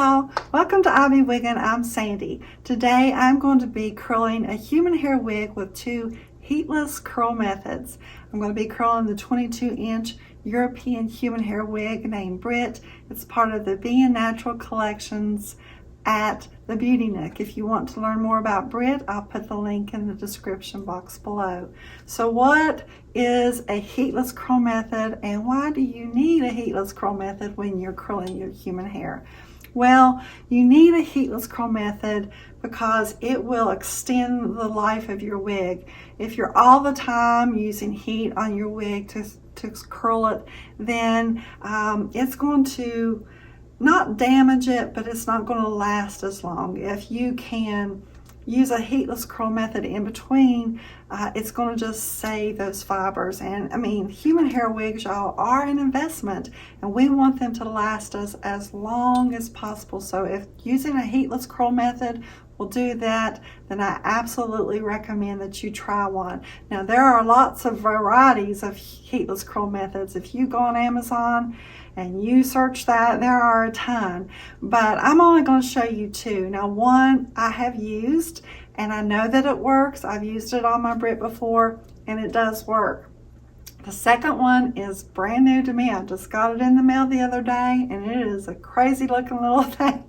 y'all, welcome to I Be Wiggin'. I'm Sandy. Today I'm going to be curling a human hair wig with two heatless curl methods. I'm going to be curling the 22-inch European human hair wig named Brit. It's part of the Being Natural collections at the Beauty Nook. If you want to learn more about Brit, I'll put the link in the description box below. So what is a heatless curl method, and why do you need a heatless curl method when you're curling your human hair? Well, you need a heatless curl method because it will extend the life of your wig. If you're all the time using heat on your wig to curl it, then it's going to not damage it, but it's not going to last as long. If you can use a heatless curl method in between, it's going to just save those fibers. And I mean, human hair wigs, y'all, are an investment, and we want them to last us as long as possible. So if using a heatless curl method will do that, then I absolutely recommend that you try one. Now, there are lots of varieties of heatless curl methods. If you go on Amazon and you search that, there are a ton, but I'm only going to show you two. Now, one I have used and I know that it works. I've used it on my Brit before and it does work. The second one is brand new to me. I just got it in the mail the other day and it is a crazy looking little thing.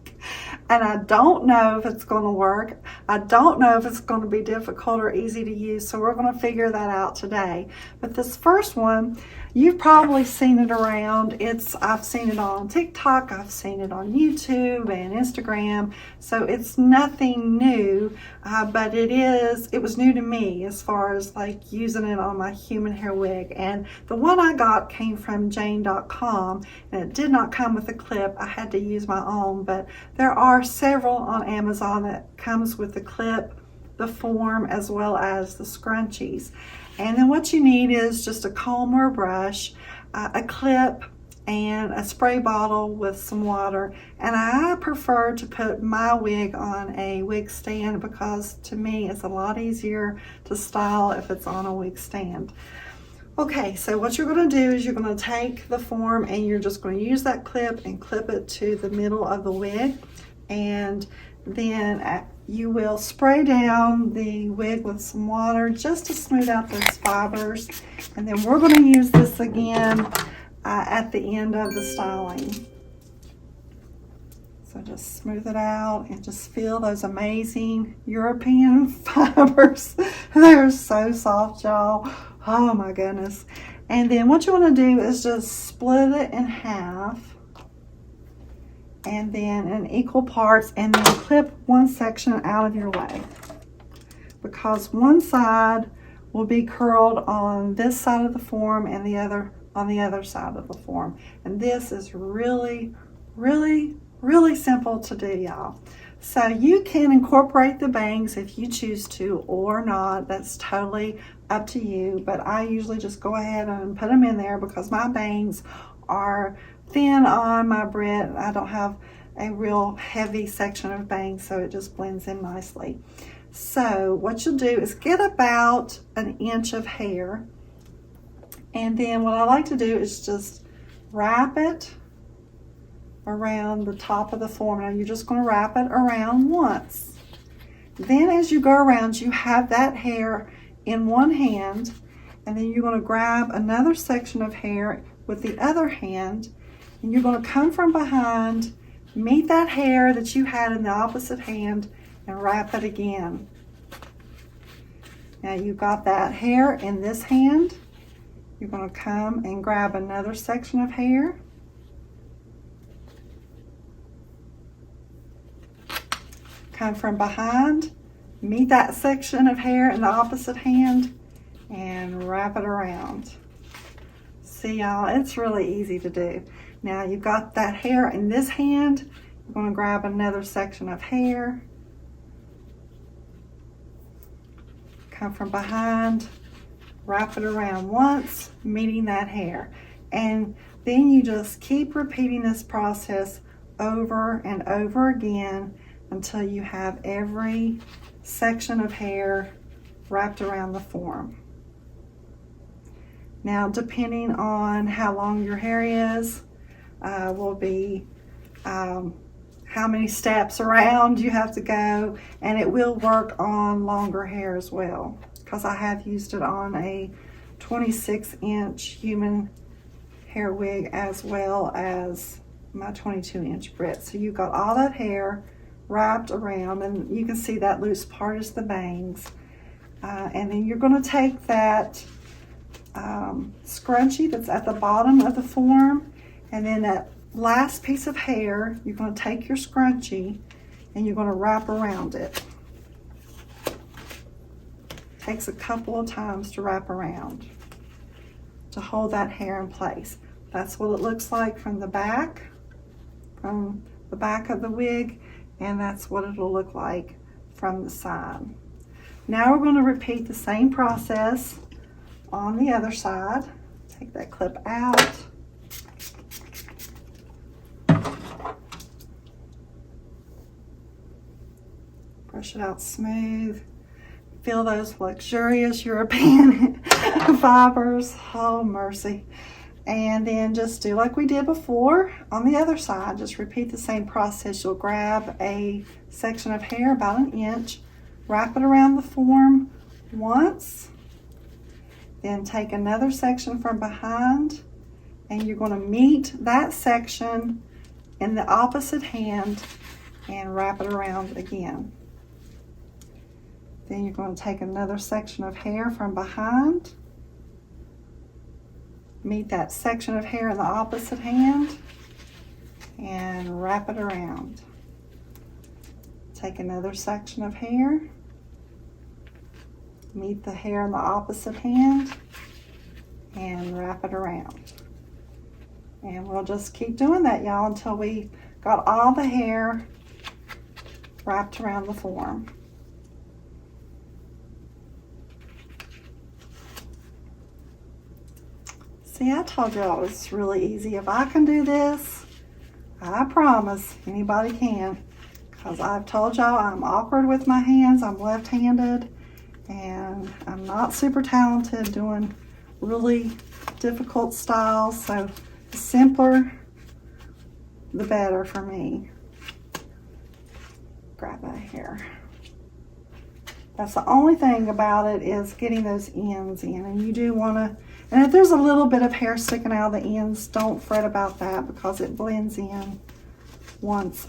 And I don't know if it's going to work. I don't know if it's going to be difficult or easy to use, so we're going to figure that out today. But this first one, you've probably seen it around. I've seen it on TikTok, I've seen it on YouTube and Instagram, so it's nothing new, but it was new to me as far as like using it on my human hair wig. And the one I got came from Jane.com, and it did not come with a clip. I had to use my own, but there are several on Amazon that comes with the clip, the form, as well as the scrunchies. And then what you need is just a comb or a brush, a clip, and a spray bottle with some water. And I prefer to put my wig on a wig stand because to me it's a lot easier to style if it's on a wig stand. Okay, so what you're going to do is you're going to take the form and you're just going to use that clip and clip it to the middle of the wig. And then you will spray down the wig with some water just to smooth out those fibers. And then we're going to use this again at the end of the styling. So just smooth it out and just feel those amazing European fibers. They're so soft, y'all. Oh my goodness. And then what you want to do is just split it in half, and then in equal parts, and then clip one section out of your way, because one side will be curled on this side of the form and the other on the other side of the form. And this is really, really, really simple to do, y'all. So you can incorporate the bangs if you choose to or not. That's totally up to you, but I usually just go ahead and put them in there because my bangs are thin on my Brit. I don't have a real heavy section of bangs, so it just blends in nicely. So what you'll do is get about an inch of hair, and then what I like to do is just wrap it around the top of the form. Now you're just going to wrap it around once. Then as you go around, you have that hair in one hand, and then you're going to grab another section of hair with the other hand, and you're going to come from behind, meet that hair that you had in the opposite hand, and wrap it again. Now you've got that hair in this hand. You're going to come and grab another section of hair, come from behind, meet that section of hair in the opposite hand, and wrap it around. See, y'all, it's really easy to do. Now you've got that hair in this hand. You're going to grab another section of hair, come from behind, wrap it around once, meeting that hair. And then you just keep repeating this process over and over again until you have every section of hair wrapped around the form. Now, depending on how long your hair is, will be how how many steps around you have to go, and it will work on longer hair as well, because I have used it on a 26-inch human hair wig as well as my 22-inch Brit. So you've got all that hair wrapped around, and you can see that loose part is the bangs. And then you're going to take that scrunchie that's at the bottom of the form, and then that last piece of hair, you're going to take your scrunchie and you're going to wrap around it. Takes a couple of times to wrap around to hold that hair in place. That's what it looks like from the back of the wig, and that's what it'll look like from the side. Now we're going to repeat the same process on the other side. Take that clip out. Brush it out smooth. Feel those luxurious European fibers. Oh, mercy. And then just do like we did before on the other side. Just repeat the same process. You'll grab a section of hair about 1 inch, wrap it around the form once, then take another section from behind, and you're going to meet that section in the opposite hand and wrap it around again. Then you're going to take another section of hair from behind, meet that section of hair in the opposite hand, and wrap it around. Take another section of hair, meet the hair in the opposite hand, and wrap it around. And we'll just keep doing that, y'all, until we got all the hair wrapped around the form. See, I told y'all it was really easy. If I can do this, I promise anybody can. Because I've told y'all I'm awkward with my hands. I'm left-handed, and I'm not super talented doing really difficult styles. So the simpler, the better for me. Grab that hair. That's the only thing about it, is getting those ends in. And you do want to, and if there's a little bit of hair sticking out of the ends, don't fret about that, because it blends in once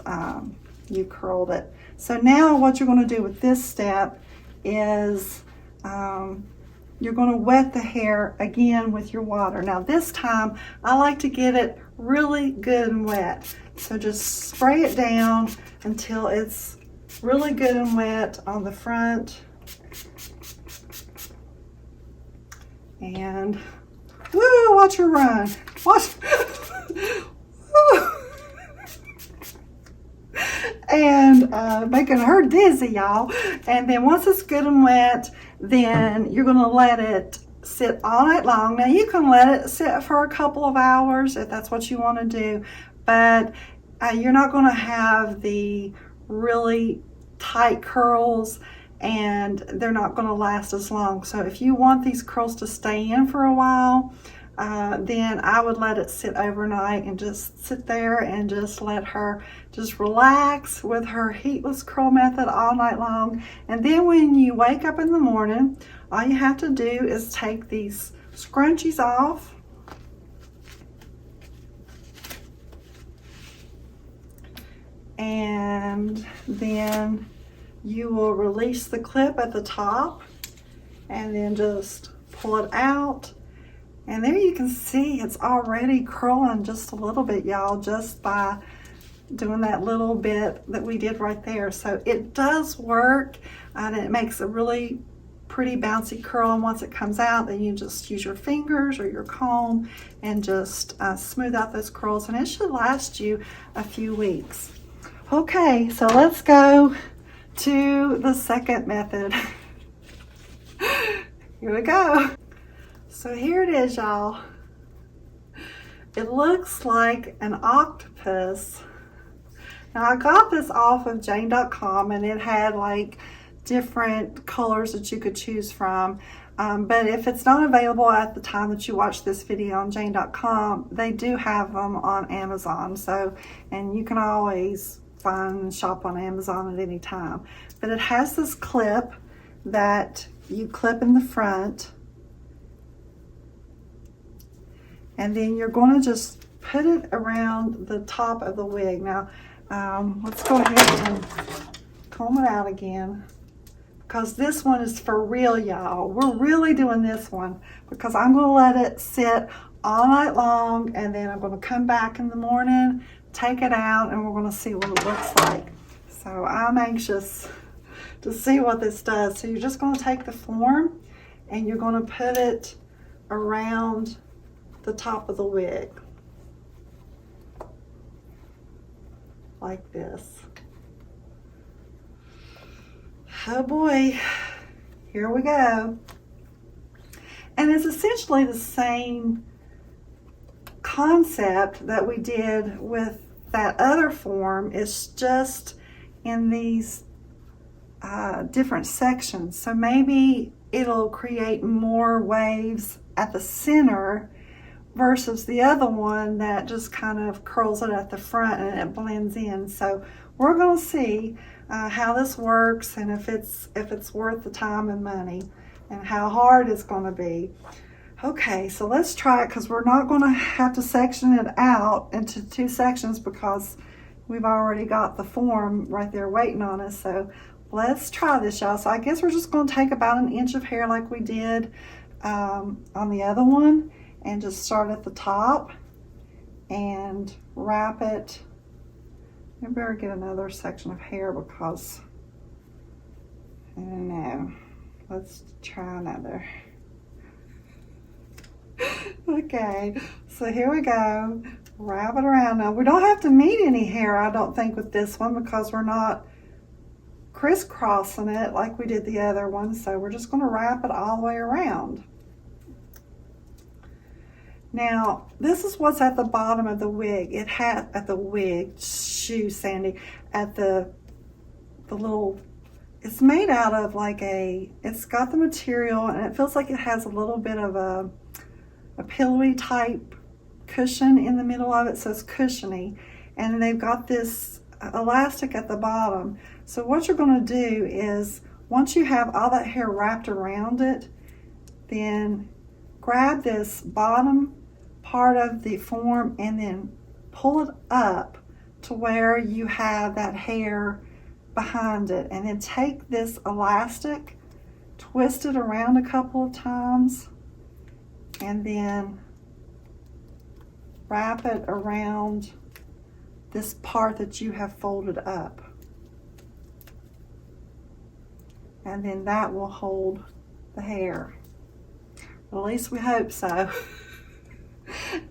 you curled it. So now what you're going to do with this step is you're going to wet the hair again with your water. Now this time I like to get it really good and wet. So just spray it down until it's really good and wet on the front. And woo, watch her run. Watch. And making her dizzy, y'all. And then once it's good and wet, then you're going to let it sit all night long. Now you can let it sit for a couple of hours if that's what you want to do, but you're not going to have the really tight curls, and they're not going to last as long. So if you want these curls to stay in for a while, then I would let it sit overnight and just sit there and just let her just relax with her heatless curl method all night long. And then when you wake up in the morning, all you have to do is take these scrunchies off, and then you will release the clip at the top and then just pull it out. And there you can see it's already curling just a little bit, y'all, just by doing that little bit that we did right there. So it does work, and it makes a really pretty bouncy curl. And once it comes out, then you just use your fingers or your comb and just smooth out those curls, and it should last you a few weeks. Okay, so let's go to the second method. Here we go. So here it is, y'all. It looks like an octopus. Now I got this off of Jane.com, and it had like different colors that you could choose from. But if it's not available at the time that you watch this video on Jane.com, they do have them on Amazon. So, and you can always find and shop on Amazon at any time. But it has this clip that you clip in the front, and then you're going to just put it around the top of the wig. Now, let's go ahead and comb it out again, because this one is for real, y'all. We're really doing this one because I'm going to let it sit all night long, and then I'm going to come back in the morning, take it out, and we're going to see what it looks like. So I'm anxious to see what this does. So you're just going to take the form and you're going to put it around the top of the wig like this. Oh boy, here we go. And it's essentially the same concept that we did with that other form. It's just in these different sections. So maybe it'll create more waves at the center versus the other one that just kind of curls it at the front and it blends in. So we're going to see how this works, and if it's worth the time and money, and how hard it's going to be. Okay, so let's try it, because we're not going to have to section it out into 2 sections because we've already got the form right there waiting on us. So let's try this, y'all. So I guess we're just going to take about 1 inch of hair like we did on the other one, and just start at the top and wrap it. I better get another section of hair because I don't know. Let's try another. Okay, so here we go. Wrap it around. Now we don't have to meet any hair, I don't think, with this one, because we're not crisscrossing it like we did the other one. So we're just going to wrap it all the way around. Now, this is what's at the bottom of the wig. It had at the wig, shoe, Sandy, at the little, it's made out of like it's got the material, and it feels like it has a little bit of a pillowy type cushion in the middle of it, so it's cushiony. And they've got this elastic at the bottom. So what you're going to do is, once you have all that hair wrapped around it, then grab this bottom part of the form and then pull it up to where you have that hair behind it, and then take this elastic, twist it around a couple of times, and then wrap it around this part that you have folded up, and then that will hold the hair. At least we hope so.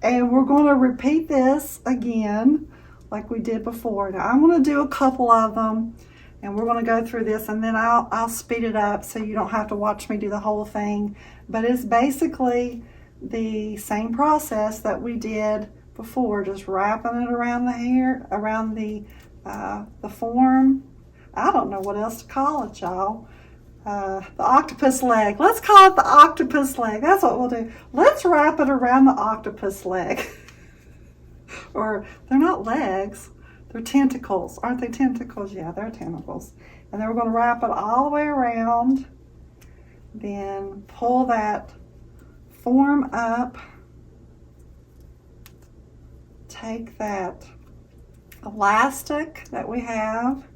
And we're going to repeat this again like we did before. Now I'm going to do a couple of them, and we're going to go through this, and then I'll speed it up so you don't have to watch me do the whole thing. But it's basically the same process that we did before, just wrapping it around the hair, around the form. I don't know what else to call it, y'all. The octopus leg. Let's call it the octopus leg. That's what we'll do. Let's wrap it around the octopus leg. Or they're not legs, they're tentacles. Aren't they tentacles? Yeah, they're tentacles. And then we're going to wrap it all the way around. Then pull that form up. Take that elastic that we have,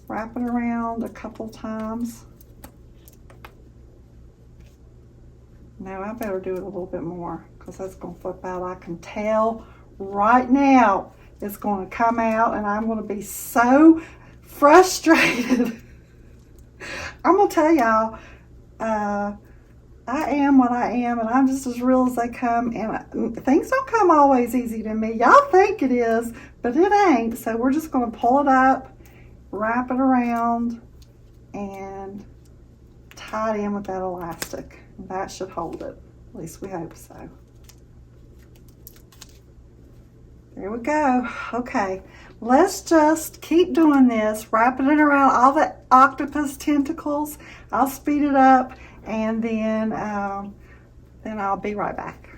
wrap it around a couple times. Now I better do it a little bit more, because that's going to flip out. I can tell right now it's going to come out, and I'm going to be so frustrated. I'm going to tell y'all, I am what I am, and I'm just as real as they come, and things don't come always easy to me. Y'all think it is, but it ain't. So we're just going to pull it up, wrap it around, and tie it in with that elastic. That should hold it. At least we hope so. There we go. Okay, let's just keep doing this, wrapping it around all the octopus tentacles. I'll speed it up, and then I'll be right back.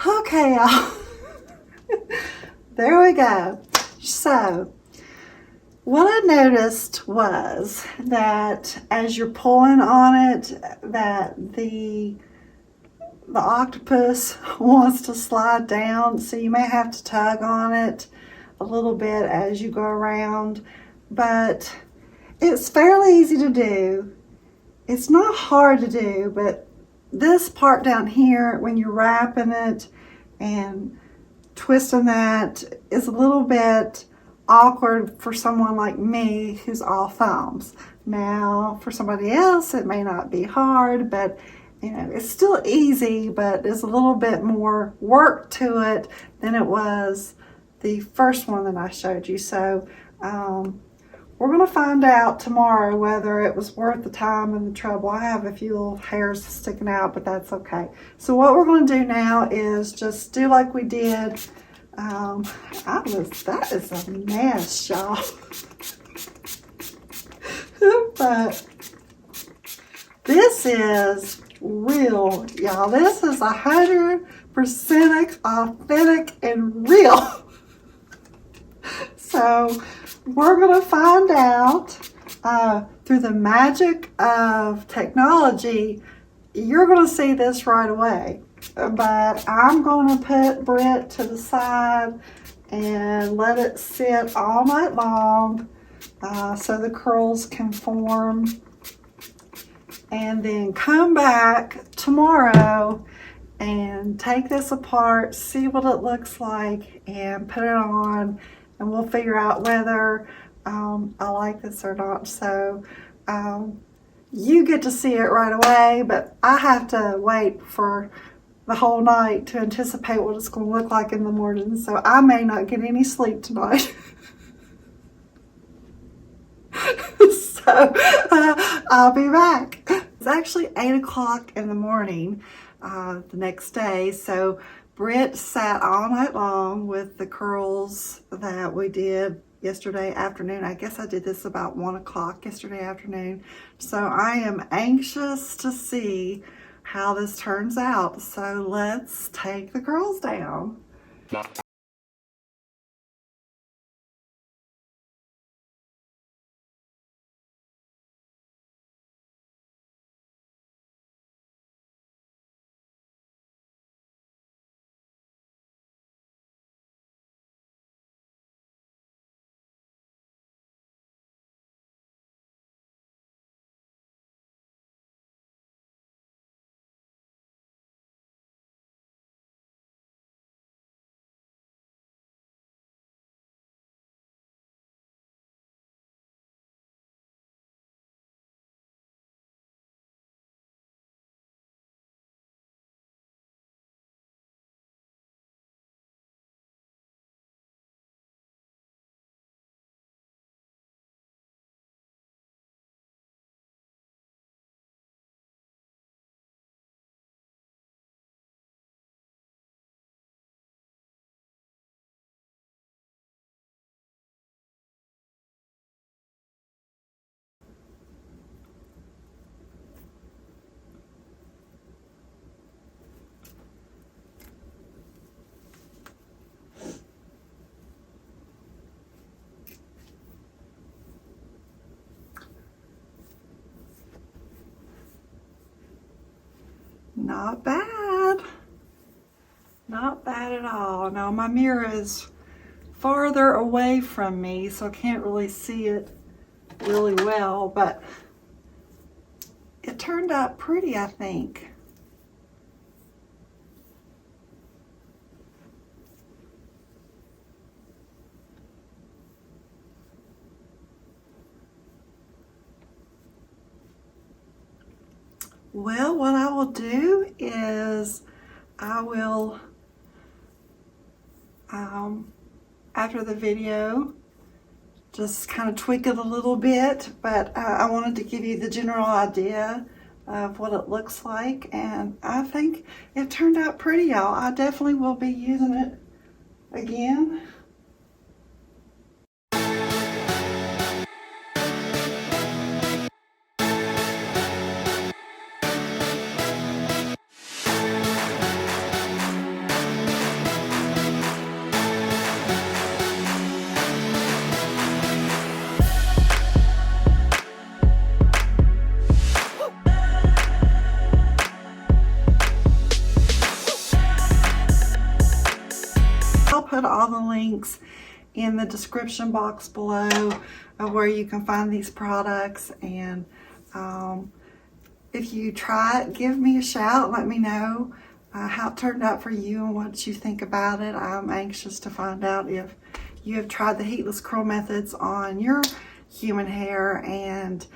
Okay, y'all. There we go. So, what I noticed was that as you're pulling on it, that the octopus wants to slide down, so you may have to tug on it a little bit as you go around, but it's fairly easy to do. It's not hard to do, but this part down here, when you're wrapping it and twisting that, is a little bit awkward for someone like me who's all thumbs. Now, for somebody else, it may not be hard, but you know, it's still easy, but there's a little bit more work to it than it was the first one that I showed you. So we're going to find out tomorrow whether it was worth the time and the trouble. I have a few little hairs sticking out, but that's okay. So what we're going to do now is just do like we did. That is a mess, y'all. But this is real, y'all. This is 100% authentic and real. So we're going to find out through the magic of technology. You're going to see this right away. But I'm going to put Britt to the side and let it sit all night long so the curls can form. And then come back tomorrow and take this apart, see what it looks like, and put it on, and we'll figure out whether I like this or not. So you get to see it right away, but I have to wait for the whole night to anticipate what it's going to look like in the morning. So I may not get any sleep tonight. So I'll be back. It's actually 8 o'clock in the morning the next day. So Britt sat all night long with the curls that we did yesterday afternoon. I guess I did this about 1 o'clock yesterday afternoon. So I am anxious to see how this turns out. So let's take the curls down. Not bad. Not bad at all. Now my mirror is farther away from me, so I can't really see it really well, but it turned out pretty, I think. Well, what I will do is I will, after the video, just kind of tweak it a little bit, but I wanted to give you the general idea of what it looks like, and I think it turned out pretty, y'all. I definitely will be using it again. in the description box below of where you can find these products. And if you try it, give me a shout. Let me know how it turned out for you and what you think about it. I'm anxious to find out if you have tried the heatless curl methods on your human hair and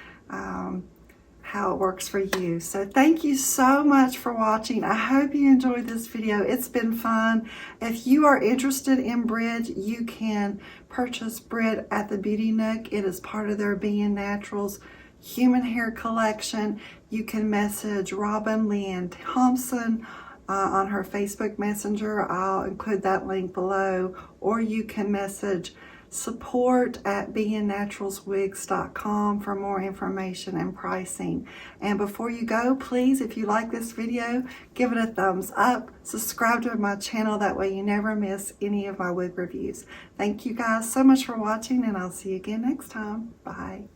how it works for you. So thank you so much for watching. I hope you enjoyed this video. It's been fun. If you are interested in Brid, you can purchase Brid at the Beauty Nook. It is part of their Being Naturals human hair collection. You can message Robin Leanne Thompson on her Facebook Messenger. I'll include that link below. Or you can message support@beingnaturalswigs.com for more information and pricing. And before you go, please, if you like this video, give it a thumbs up, subscribe to my channel, that way you never miss any of my wig reviews. Thank you guys so much for watching, and I'll see you again next time. Bye.